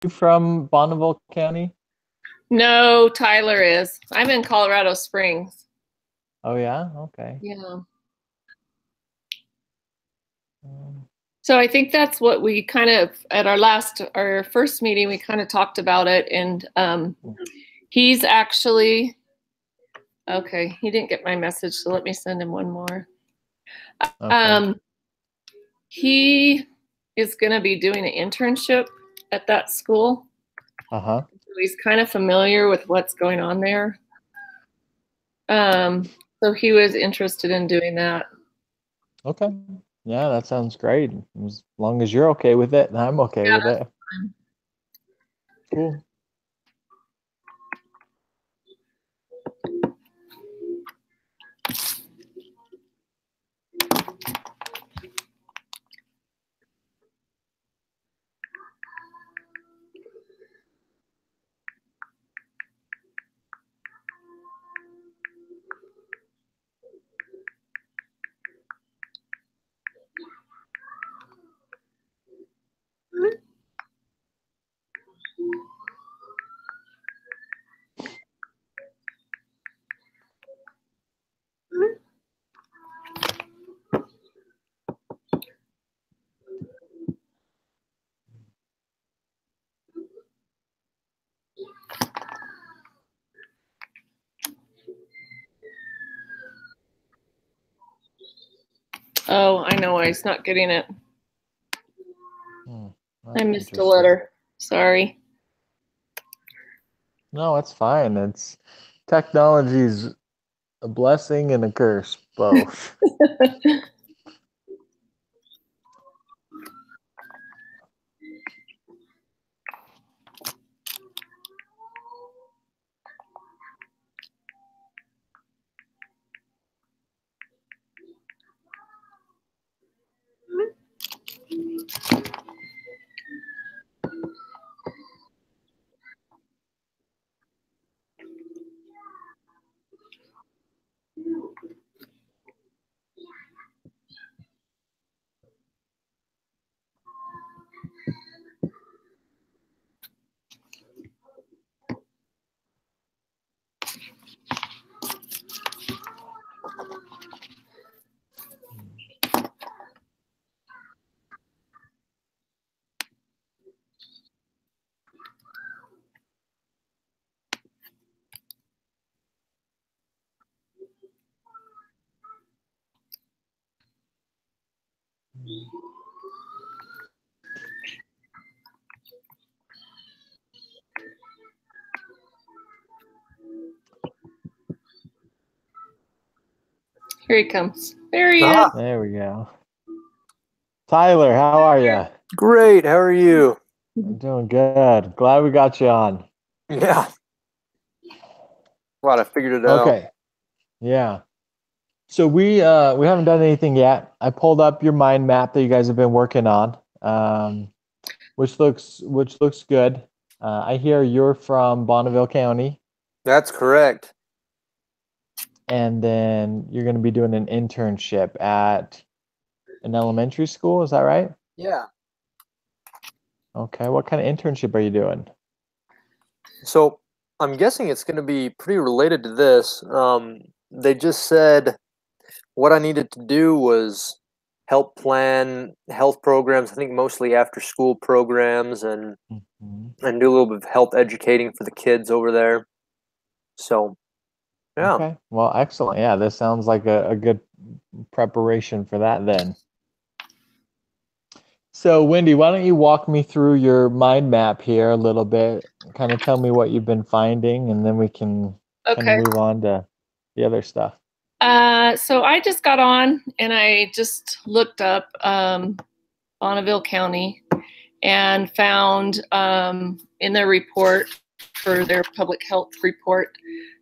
from Bonneville County? No, Tyler is. I'm in Colorado Springs. Oh yeah, okay. Yeah. Um, So I think that's what we kind of at our first meeting we kind of talked about it, and he's actually okay. He didn't get my message, so let me send him one more. okay. Um, he is going to be doing an internship at that school, Uh-huh. so he's kind of familiar with what's going on there. Um, so he was interested in doing that. Okay. Yeah, that sounds great. As long as you're okay with it, and I'm okay Yeah, with it. Cool. Oh, I know why he's not getting it. I That's missed a interesting. letter. Sorry. No, it's fine. It's technology's a blessing and a curse, both. Here he comes. There he is. Ah, There we go. Tyler, how are you? great. How are you? I'm doing good. Glad we got you on. Yeah. Glad I figured it out. Okay. Yeah. So we haven't done anything yet. I pulled up your mind map that you guys have been working on, which looks good. I hear you're from Bonneville County, That's correct. and then you're going to be doing an internship at an elementary school. Is that right? Yeah. Okay. What kind of internship are you doing? So I'm guessing it's going to be pretty related to this. They just said what I needed to do was help plan health programs, I think mostly after school programs, Mhm. and do a little bit of health educating for the kids over there. So, yeah. Okay. Well, excellent. Yeah, this sounds like a good preparation for that then. So, Wendy, why don't you walk me through your mind map here a little bit? Kind of tell me what you've been finding, and then we can kind of Okay. move on to the other stuff. So I just got on and I just looked up Bonneville County and found in their report for their public health report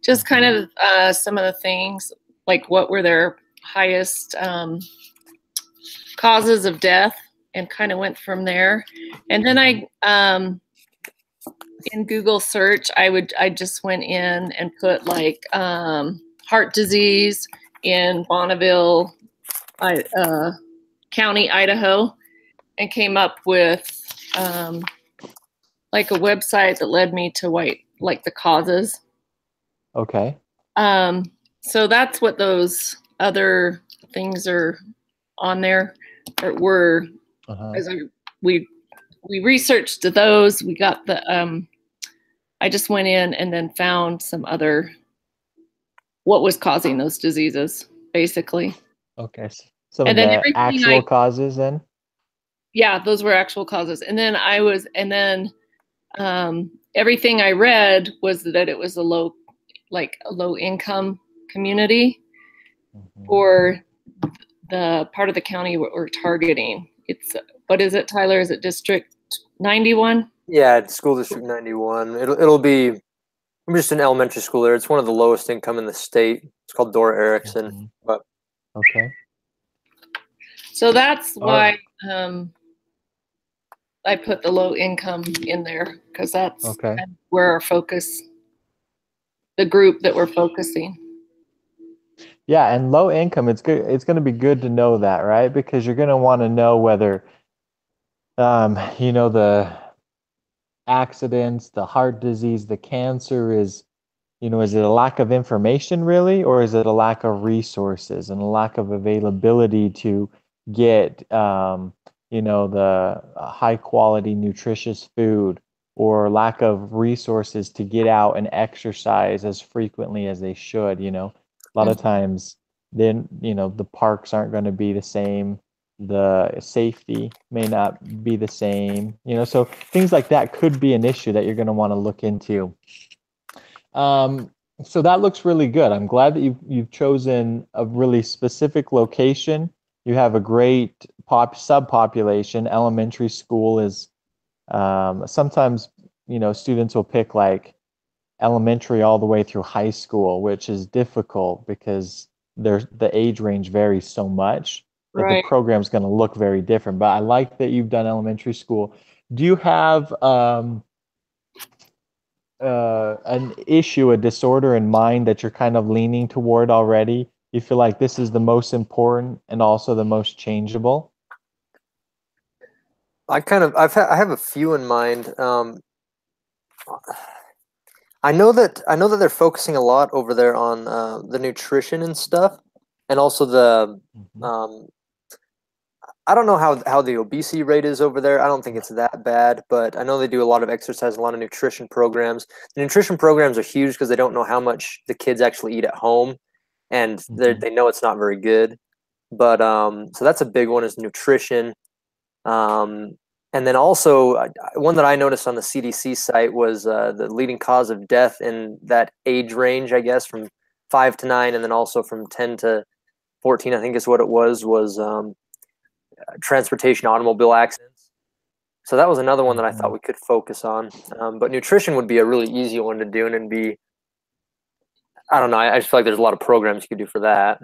just kind of some of the things, like what were their highest causes of death, and kind of went from there. And then I in Google search I just went in and put like heart disease in Bonneville County, Idaho, and came up with like a website that led me to like the causes. Okay. So that's what those other things are on there, or were. As we researched those. We got the. I just went in and then found some other. What was causing those diseases, basically. Okay. Some and of then the actual causes then? Yeah, those were actual causes. And then everything I read was that it was a low income community for the part of the county we're targeting. It's, what is it, Tyler? Is it District 91? Yeah, it's School District 91. It'll be, I'm just an elementary school there. It's one of the lowest income in the state. It's called Dora Erickson. But okay. So that's why I put the low income in there, because that's kind of where our focus, the group that we're focusing. Yeah, and low income, it's good. It's going to be good to know that, right? Because you're going to want to know whether, the accidents, the heart disease, the cancer is it a lack of information really, or is it a lack of resources and a lack of availability to get, the high quality, nutritious food, or lack of resources to get out and exercise as frequently as they should, A lot of times then, the parks aren't going to be the same. The safety may not be the same, so things like that could be an issue that you're going to want to look into. So that looks really good. I'm glad that you've chosen a really specific location. You have a great subpopulation. Elementary school is sometimes students will pick like elementary all the way through high school, which is difficult because the age range varies so much that the program's going to look very different. But I like that you've done elementary school. Do you have an issue, a disorder in mind that you're kind of leaning toward already? You feel like this is the most important and also the most changeable? I have a few in mind. I know that they're focusing a lot over there on the nutrition and stuff, and also the I don't know how the obesity rate is over there. I don't think it's that bad, but I know they do a lot of exercise, a lot of nutrition programs. The nutrition programs are huge because they don't know how much the kids actually eat at home, and they know it's not very good. But so that's a big one, is nutrition. And then also one that I noticed on the CDC site was the leading cause of death in that age range, I guess, from 5 to 9, and then also from 10 to 14, I think is what it was transportation, automobile accidents. So that was another one that I thought we could focus on. But nutrition would be a really easy one to do, and be, I don't know, I just feel like there's a lot of programs you could do for that.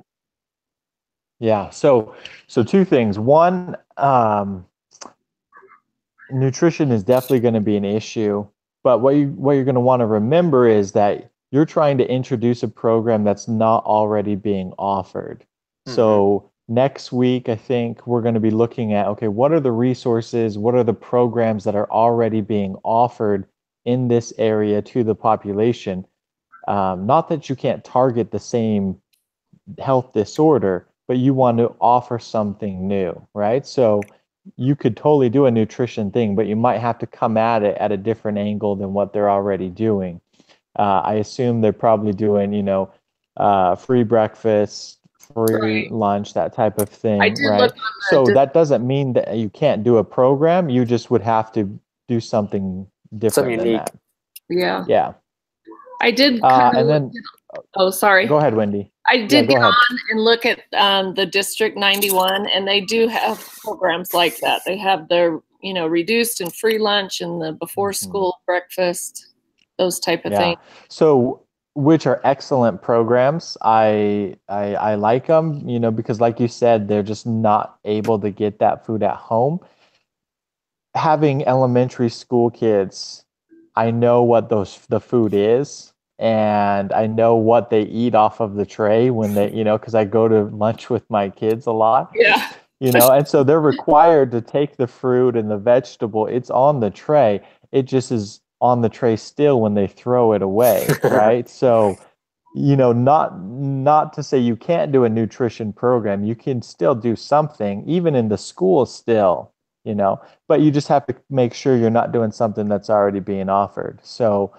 Yeah. So two things. One, nutrition is definitely going to be an issue, but what you're going to want to remember is that you're trying to introduce a program that's not already being offered. So next week, I think we're going to be looking at, okay, what are the resources, what are the programs that are already being offered in this area to the population? Not that you can't target the same health disorder, but you want to offer something new, right? So you could totally do a nutrition thing, but you might have to come at it at a different angle than what they're already doing. I assume they're probably doing, free breakfast, free lunch, that type of thing, right? So that doesn't mean that you can't do a program. You just would have to do something different than that. Yeah. Yeah. I did. And then, sorry. Go ahead, Wendy. I did get on and look at the District 91, and they do have programs like that. They have their, reduced and free lunch and the before school breakfast, those type of things. So, which are excellent programs. I like them, because like you said, they're just not able to get that food at home. Having elementary school kids, I know what the food is, and I know what they eat off of the tray when they, because I go to lunch with my kids a lot. Yeah. And so they're required to take the fruit and the vegetable. It's on the tray. it just is on the tray still when they throw it away, right? So, not to say you can't do a nutrition program. You can still do something, even in the school still, but you just have to make sure you're not doing something that's already being offered. So,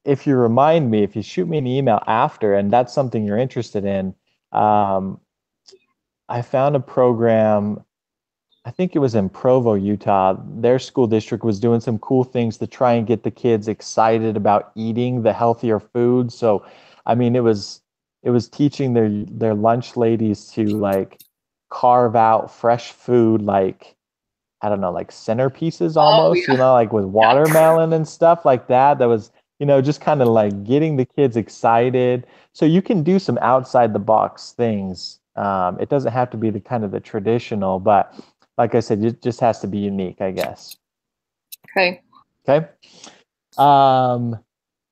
if you remind me, if you shoot me an email after, and that's something you're interested in, I found a program. I think it was in Provo, Utah. Their school district was doing some cool things to try and get the kids excited about eating the healthier food. So, I mean, it was teaching their lunch ladies to like carve out fresh food, like I don't know, like centerpieces Oh almost, yeah. like with watermelon and stuff like that. That was, just kind of like getting the kids excited. So you can do some outside the box things. It doesn't have to be the kind of the traditional, but like I said, it just has to be unique, I guess. Okay. Okay.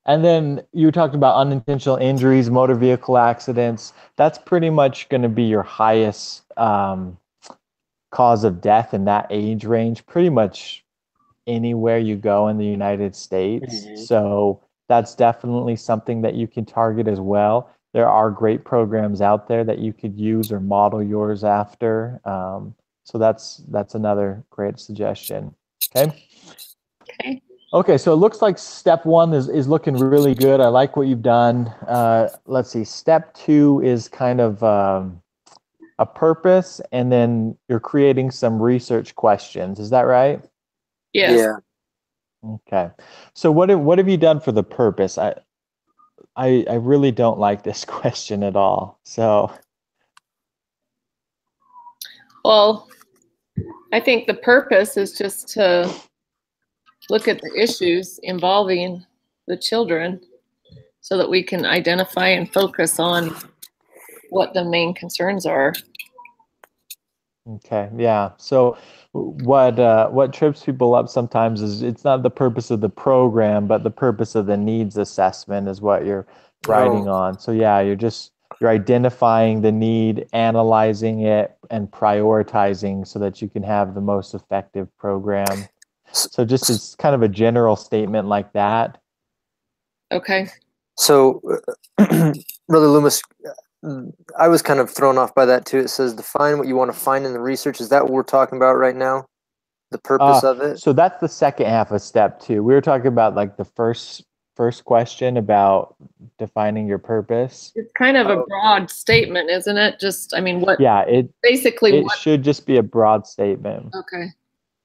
And then you talked about unintentional injuries, motor vehicle accidents. That's pretty much going to be your highest cause of death in that age range, pretty much anywhere you go in the United States. Mhm. So that's definitely something that you can target as well. There are great programs out there that you could use or model yours after. So that's another great suggestion. Okay. Okay. Okay, so it looks like step one is looking really good. I like what you've done. Let's see. Step two is kind of a purpose, and then you're creating some research questions. Is that right? Yes. Yeah. Okay. So what have you done for the purpose? I really don't like this question at all. So Well, I think the purpose is just to look at the issues involving the children so that we can identify and focus on what the main concerns are. okay, yeah. So what trips people up sometimes is it's not the purpose of the program, but the purpose of the needs assessment is what you're writing Oh, on. So yeah, you're identifying the need, analyzing it, and prioritizing so that you can have the most effective program. s- So just s- as kind of a general statement like that. Okay. so, Brother Loomis, I was kind of thrown off by that too. It says define what you want to find in the research. Is that what we're talking about right now? The purpose of it? So that's the second half of step two. We were talking about like the first question about defining your purpose. It's kind of a Oh, broad statement, isn't it? Just, I mean, what Yeah, basically it what? should just be a broad statement. Okay.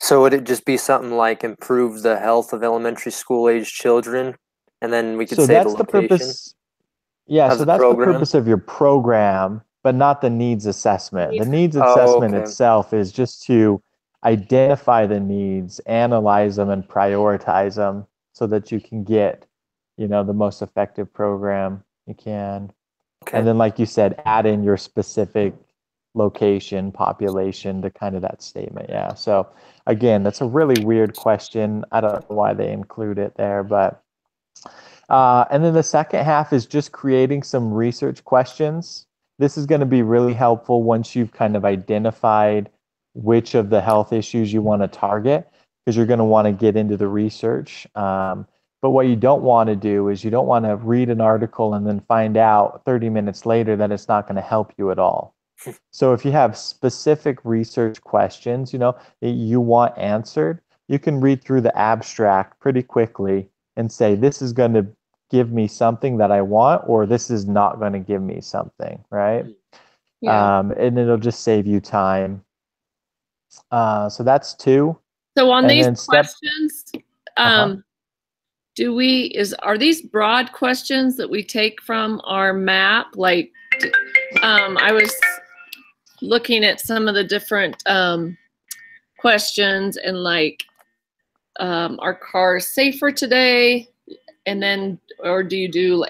so would it just be something like improve the health of elementary school age children, and then we could So say the that's the location purpose. Yeah, of so the that's the program? purpose of your program, but not the needs assessment. The needs Oh, assessment okay. itself is just to identify the needs, analyze them, and prioritize them so that you can get, the most effective program you can. And Okay. then, like you said, add in your specific location, population to kind of that statement. Yeah. So again, that's a really weird question. I don't know why they include it there, but and then the second half is just creating some research questions. This is going to be really helpful once you've kind of identified which of the health issues you want to target, because you're going to want to get into the research. But what you don't want to do is you don't want to read an article and then find out 30 minutes later that it's not going to help you at all. So if you have specific research questions, that you want answered, you can read through the abstract pretty quickly and say, this is going to give me something that I want, or this is not going to give me something, right? Yeah. And it'll just save you time. So that's two. So on And these then questions, uh-huh. are these broad questions that we take from our map? Like, I was looking at some of the different questions and like, are cars safer today? And then, or do you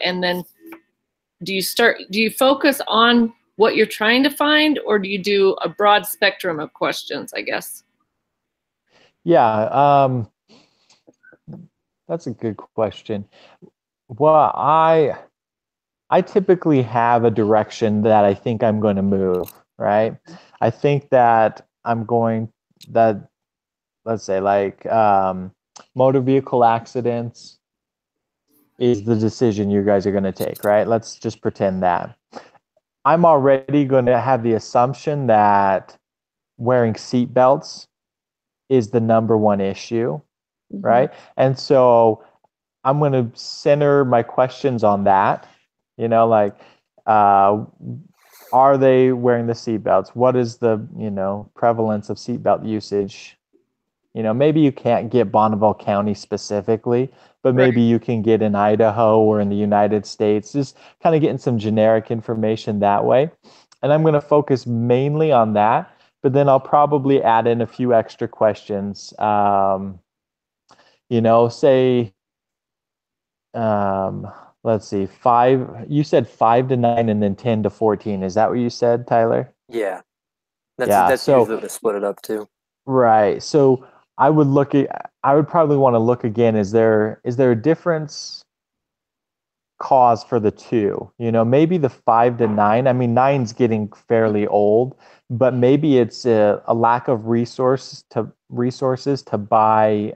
focus on what you're trying to find, or do you do a broad spectrum of questions, I guess? Yeah, that's a good question. Well, I typically have a direction that I think I'm going to move, right? I think that I'm going that let's say like motor vehicle accidents is the decision you guys are going to take, right? Let's just pretend that. I'm already going to have the assumption that wearing seat belts is the number one issue, right? And so I'm going to center my questions on that, like, are they wearing the seatbelts? What is the, prevalence of seatbelt usage? Maybe you can't get Bonneville County specifically, but maybe you can get in Idaho or in the United States, just kind of getting some generic information that way. And I'm going to focus mainly on that, but then I'll probably add in a few extra questions. Say, let's see, you said 5 to 9 and then 10 to 14. Is that what you said, Tyler? Yeah. That's usually what they split it up to. Right. So I would probably want to look again. Is there a difference cause for the two? Maybe the 5 to 9. I mean, 9's getting fairly old, but maybe it's a lack of resources to buy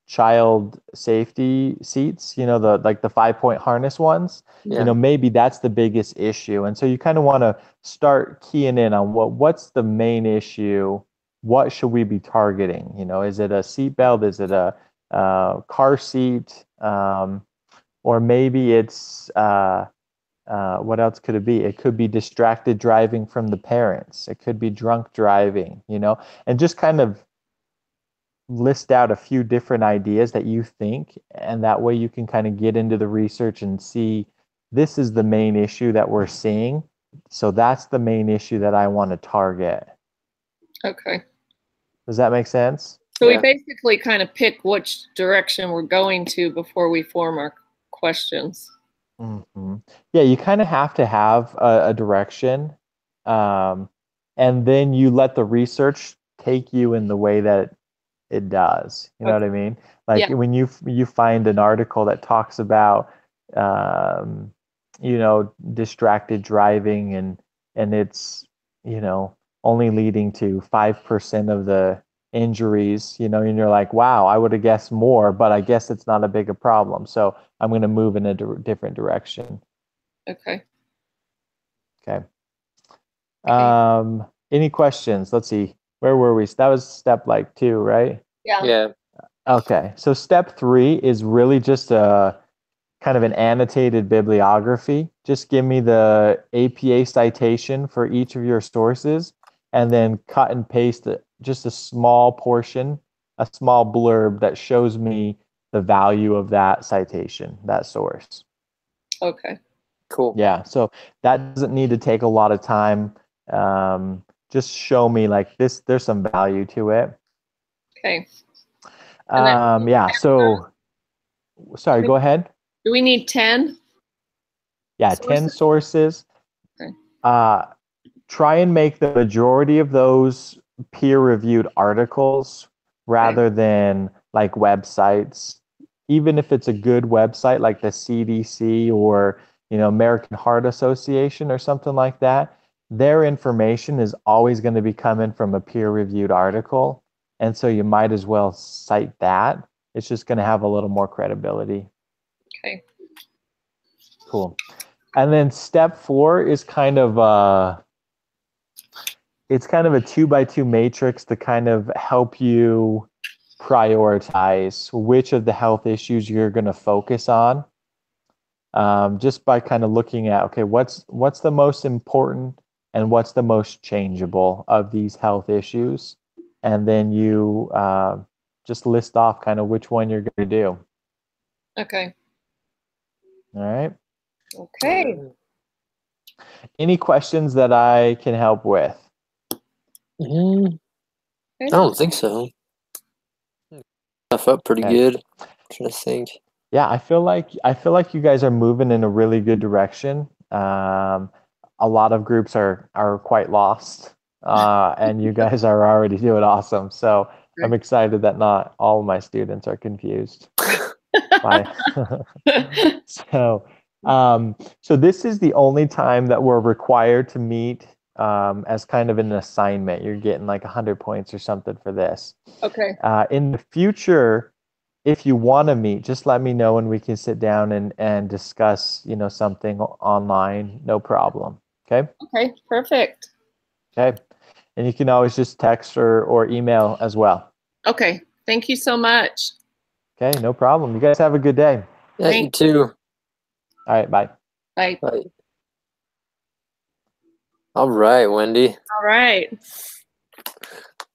child safety seats, the 5-point harness ones. Maybe that's the biggest issue. And so you kind of want to start keying in on what's the main issue. What should we be targeting? Is it a seat belt? Is it a car seat? Or maybe it's what else could it be? It could be distracted driving from the parents. It could be drunk driving, and just kind of list out a few different ideas that you think, and that way you can kind of get into the research and see, this is the main issue that we're seeing. So that's the main issue that I want to target. Okay. Does that make sense? So we basically kind of pick which direction we're going to before we form our questions. Yeah, you kind of have to have a direction, and then you let the research take you in the way that it does. You know what I mean? Like when you find an article that talks about distracted driving and it's only leading to 5% of the injuries, and you're like, wow, I would have guessed more, but I guess it's not a big a problem. So I'm going to move in a different direction. Okay. Any questions? Let's see. Where were we? That was step 2, right? Yeah. Okay. So step 3 is really just a kind of an annotated bibliography. Just give me the APA citation for each of your sources, and then cut and paste just a small portion, a small blurb that shows me the value of that citation, that source. Okay. Cool. Yeah. So that doesn't need to take a lot of time. Just show me like this, there's some value to it. Okay. Yeah. So, sorry, go ahead. Do we need 10? Yeah, sources? 10 sources. Okay. Try and make the majority of those peer-reviewed articles rather than like websites. Even if it's a good website like the CDC or American Heart Association or something like that, their information is always going to be coming from a peer-reviewed article. And so you might as well cite that. It's just going to have a little more credibility. Okay. Cool. And then step 4 is kind of it's kind of a 2x2 matrix to kind of help you prioritize which of the health issues you're going to focus on. Just by kind of looking at, okay, what's the most important and what's the most changeable of these health issues, and then you just list off kind of which one you're going to do. Okay. All right. Okay. Any questions that I can help with? I don't think so. Stuff up pretty good. I'm trying to think. Yeah, I feel like you guys are moving in a really good direction. A lot of groups are quite lost, and you guys are already doing awesome. So I'm excited that not all of my students are confused. So this is the only time that we're required to meet as kind of an assignment. You're getting like 100 points or something for this. Okay. In the future, if you want to meet, just let me know and we can sit down and discuss, something online. No problem. Okay. Okay. Perfect. Okay. And you can always just text or email as well. Okay. Thank you so much. Okay. No problem. You guys have a good day. Yeah, Thanks. you too. All right. Bye. Bye. Bye. All right, Wendy. All right.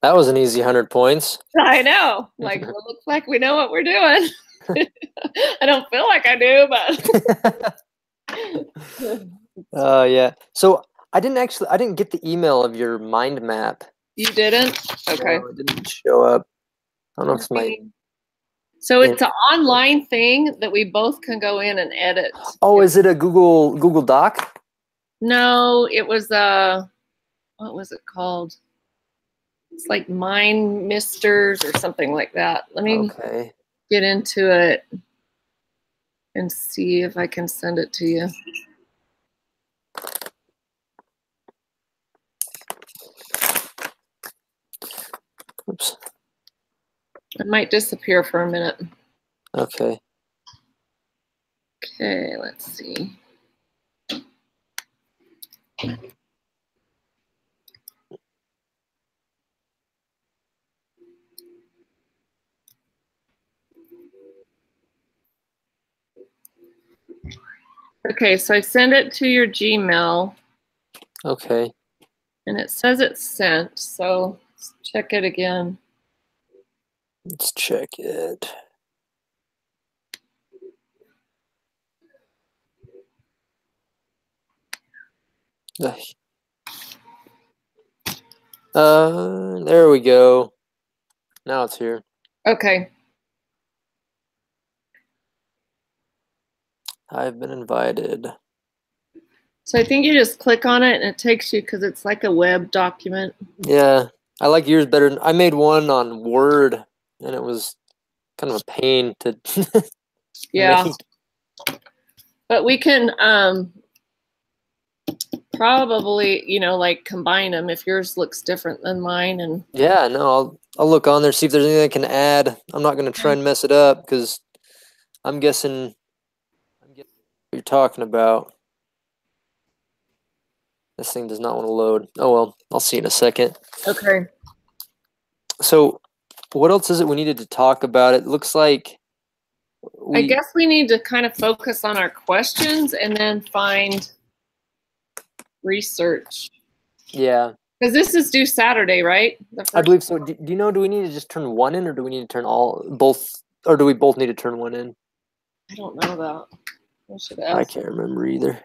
That was an easy 100 points. I know. Like, it looks like we know what we're doing. I don't feel like I do, but. Yeah. So I didn't get the email of your mind map. You didn't? Okay. No, it didn't show up. I don't know if it's my. So it's an online thing that we both can go in and edit. Oh, is it a Google Doc? No, it was what was it called? It's like Mind Misters or something like that. Let me get into it and see if I can send it to you. Oops. It might disappear for a minute. Okay. Okay, let's see. Okay, so I send it to your Gmail. Okay. And it says it's sent, so let's check it again. Let's check it. There we go. Now it's here. Okay. I've been invited. So I think you just click on it and it takes you, because it's like a web document. Yeah, I like yours better. I made one on Word, and it was kind of a pain to yeah. make. But we can probably, like combine them if yours looks different than mine. And yeah, no, I'll look on there, see if there's anything I can add. I'm not going to try and mess it up because I'm guessing what you're talking about. This thing does not want to load. Oh, well, I'll see in a second. Okay. So what else is it we needed to talk about? It looks like I guess we need to kind of focus on our questions and then find research. Yeah. Because this is due Saturday, right? I believe so. Do you know, do we need to just turn one in, or do we need to turn both, or do we both need to turn one in? I don't know that. I should ask. I can't remember either.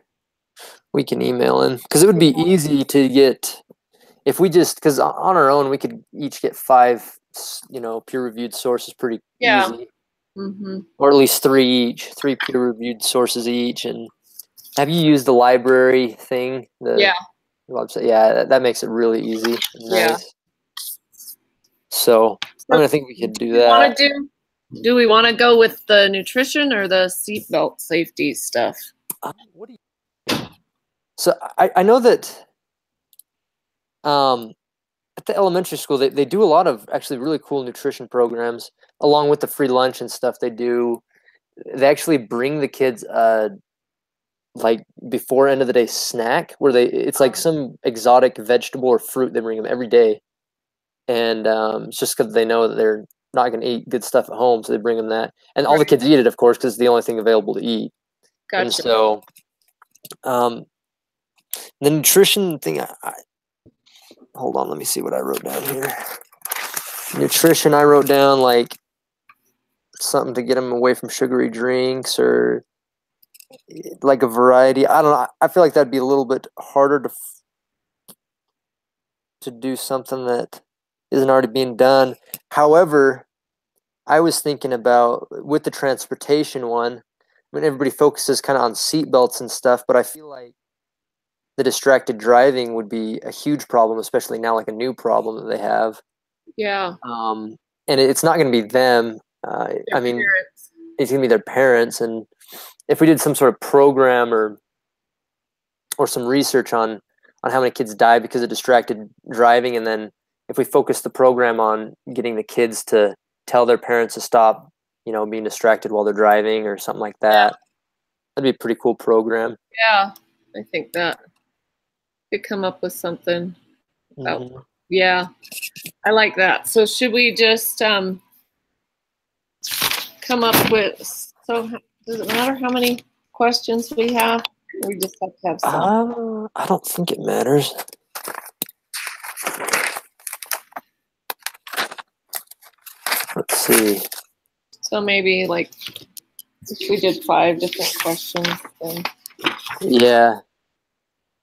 We can email in, because it would be easy to get, if we just, because on our own we could each get 5 peer-reviewed sources pretty easy. Mm-hmm. Or at least 3 peer-reviewed sources each. And have you used the library thing? The website? Yeah, that makes it really easy and nice. Yeah. So I think we could do that. Do we want to go with the nutrition or the seatbelt safety stuff? What do you? So I know that at the elementary school they do a lot of actually really cool nutrition programs along with the free lunch and stuff they do. They actually bring the kids like before end of the day snack where it's like some exotic vegetable or fruit they bring them every day, and it's just because they know that they're not going to eat good stuff at home, so they bring them that, and all the kids eat it, of course, because it's the only thing available to eat. Gotcha. And so the nutrition thing, hold on, let me see what I wrote down here. Nutrition, I wrote down like something to get them away from sugary drinks or like a variety. I don't know. I feel like that'd be a little bit harder to do something that isn't already being done. However, I was thinking about with the transportation one, I mean, everybody focuses kind of on seatbelts and stuff, but I feel like the distracted driving would be a huge problem, especially now, like a new problem that they have. Yeah. And it's not going to be them. I mean, parents. It's going to be their parents. And if we did some sort of program or some research on on how many kids die because of distracted driving, and then if we focus the program on getting the kids to tell their parents to stop, being distracted while they're driving or something like that, that'd be a pretty cool program. Yeah, I think that could come up with something. Yeah, I like that. So should we just come up with, so does it matter how many questions we have? We just have to have some. I don't think it matters. Let's see. So maybe like if we did 5 different questions, then. Yeah.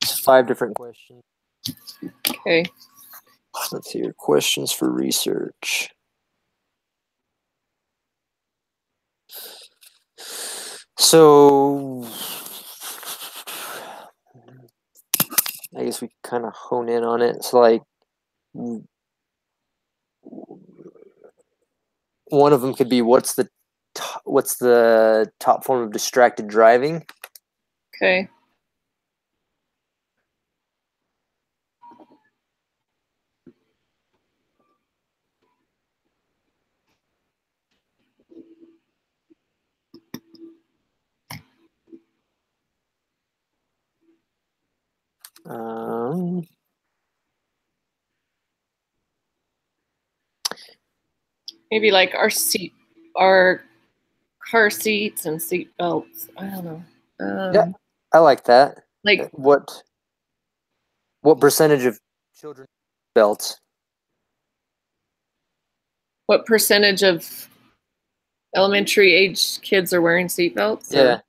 It's 5 different questions. Okay. Let's see your questions for research. So I guess we kind of hone in on it. So like one of them could be what's the top form of distracted driving? Okay. Maybe like our car seats and seat belts. I don't know. Yeah, I like that. Like what percentage of children belts? What percentage of elementary age kids are wearing seat belts? Yeah.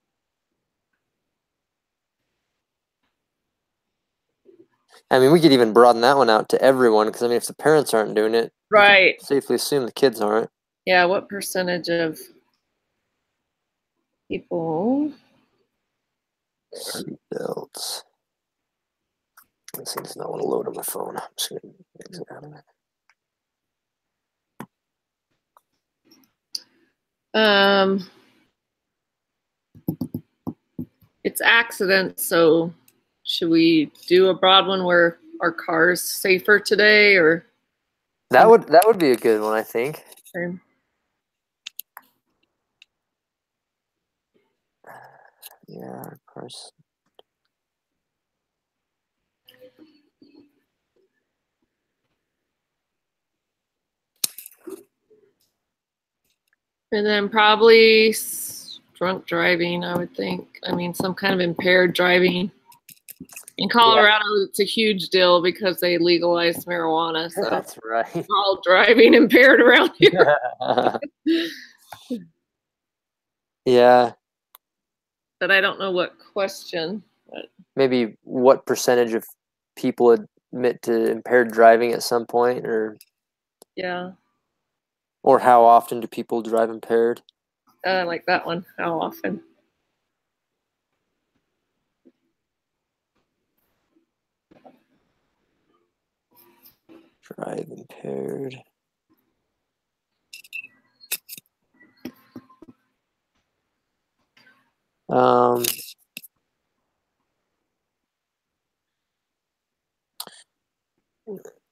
I mean, we could even broaden that one out to everyone, because I mean, if the parents aren't doing it, right, we can safely assume the kids aren't. Yeah, what percentage of people? Seat belts. This thing does not want to load on my phone. I'm just going to exit out of it. It's accidents, so should we do a broad one where our car's safer today, or that would be a good one, I think. Okay. Yeah, of course. And then probably drunk driving, I would think. I mean, some kind of impaired driving. In Colorado, It's a huge deal because they legalized marijuana. So that's right. We're all driving impaired around here. Yeah. But I don't know what question. But maybe what percentage of people admit to impaired driving at some point, or or how often do people drive impaired? I like that one. How often? Drive impaired.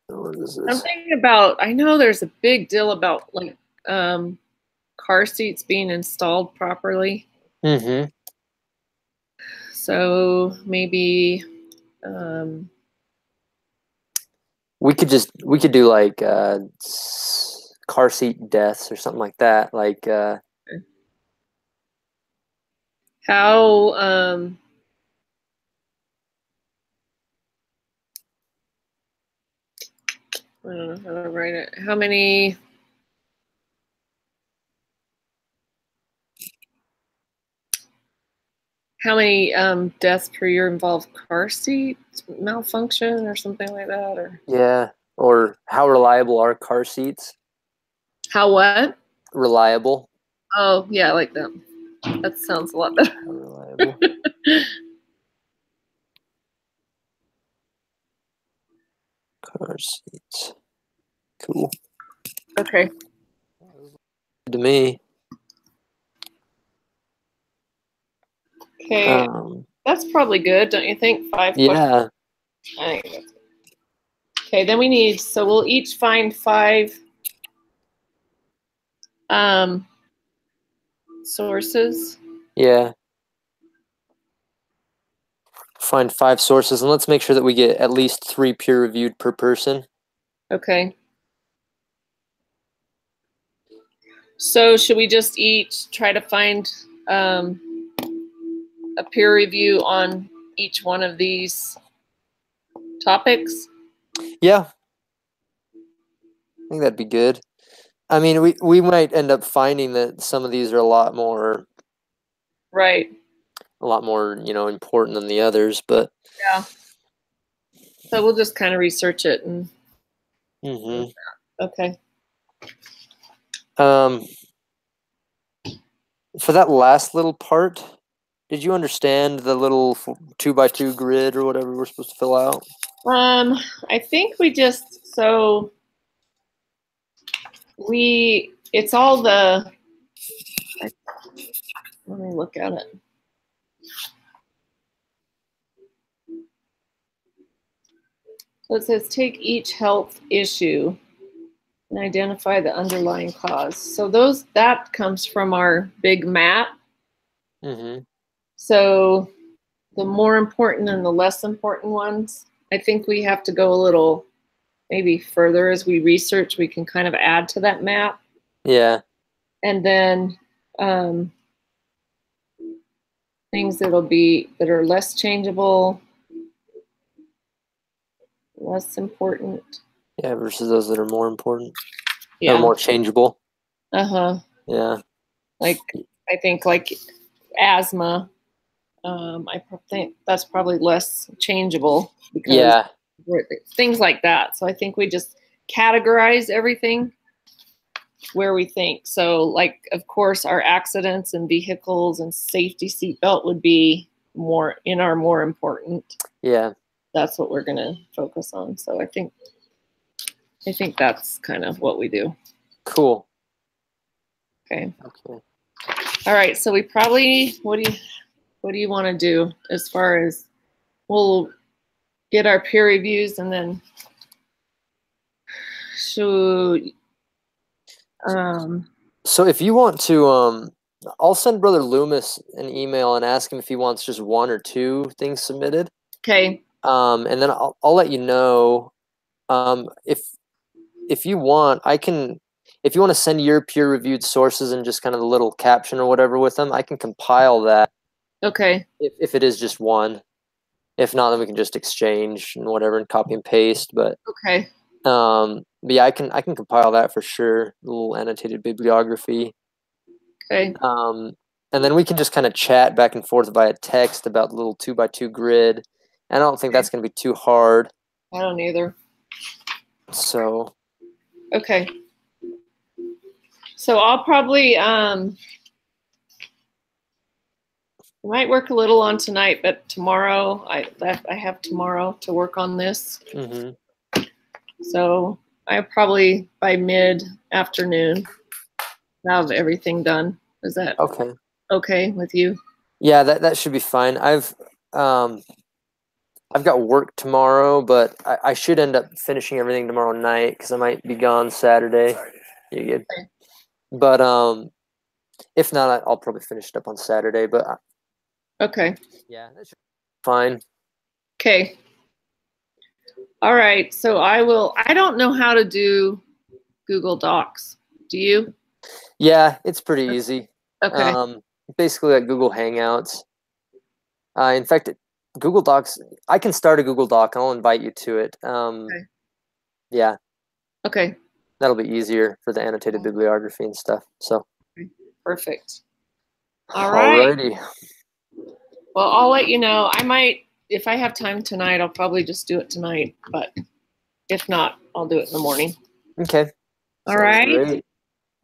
What is this? I'm thinking about, I know there's a big deal about like car seats being installed properly. Mm-hmm. So maybe we could do like car seat deaths or something like that. Like how I don't know how to write it. How many deaths per year involve car seat malfunction or something like that? Or or how reliable are car seats? How what? Reliable. Oh yeah, I like that. That sounds a lot better. How reliable. Car seats. Cool. Okay. Good to me. Okay. That's probably good, don't you think? 5 questions. Yeah. I think that's okay, then we need, so we'll each find 5 sources. Yeah. Find 5 sources, and let's make sure that we get at least 3 peer-reviewed per person. Okay. So should we just each try to find a peer review on each one of these topics? Yeah. I think that'd be good. I mean, we might end up finding that some of these are a lot more, Right. Important than the others, but Yeah. So we'll just kind of research it and okay. For that last little part, did you understand the little 2x2 grid or whatever we're supposed to fill out? I think we just, so it's all the, let me look at it. So it says take each health issue and identify the underlying cause. So that comes from our big map. So the more important and the less important ones, I think we have to go a little maybe further as we research. We can kind of add to that map. Yeah. And then things that are less changeable, less important. Yeah, versus those that are more important. Yeah. Or more changeable. Uh-huh. Yeah. I think like asthma, I think that's probably less changeable because things like that. So I think we just categorize everything where we think. So like, of course, our accidents and vehicles and safety seatbelt would be more important. Yeah. That's what we're going to focus on. So I think that's kind of what we do. Cool. Okay. All right. So we probably, what do you want to do as far as we'll get our peer reviews and then so if you want to, I'll send Brother Loomis an email and ask him if he wants just 1 or 2 things submitted. Okay. And then I'll let you know. If you want, if you want to send your peer-reviewed sources and just kind of the little caption or whatever with them, I can compile that. Okay. If it is just 1. If not, then we can just exchange and whatever and copy and paste. But okay. But yeah, I can compile that for sure. A little annotated bibliography. Okay. And then we can just kind of chat back and forth via text about the little 2x2 grid. And I don't think that's going to be too hard. I don't either. So. Okay. So I'll probably might work a little on tonight, but tomorrow I have tomorrow to work on this. So I probably by mid-afternoon have everything done. Is that okay with you? Yeah, that should be fine. I've got work tomorrow, but I should end up finishing everything tomorrow night because I might be gone Saturday. You're good. Okay. But if not, I'll probably finish it up on Saturday. But okay. Yeah, that should be fine. Okay. All right. So I don't know how to do Google Docs. Do you? Yeah, it's pretty easy. Okay. Basically like Google Hangouts. In fact, Google Docs, I can start a Google Doc and I'll invite you to it. Okay. Yeah. Okay. That'll be easier for the annotated bibliography and stuff. So. Perfect. All right. Alrighty. Well, I'll let you know. I might, if I have time tonight, I'll probably just do it tonight. But if not, I'll do it in the morning. Okay. All right. Great.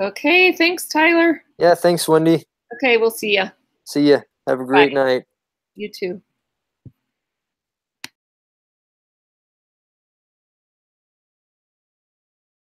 Okay. Thanks, Tyler. Yeah. Thanks, Wendy. Okay. We'll see ya. See ya. Have a great night. You too.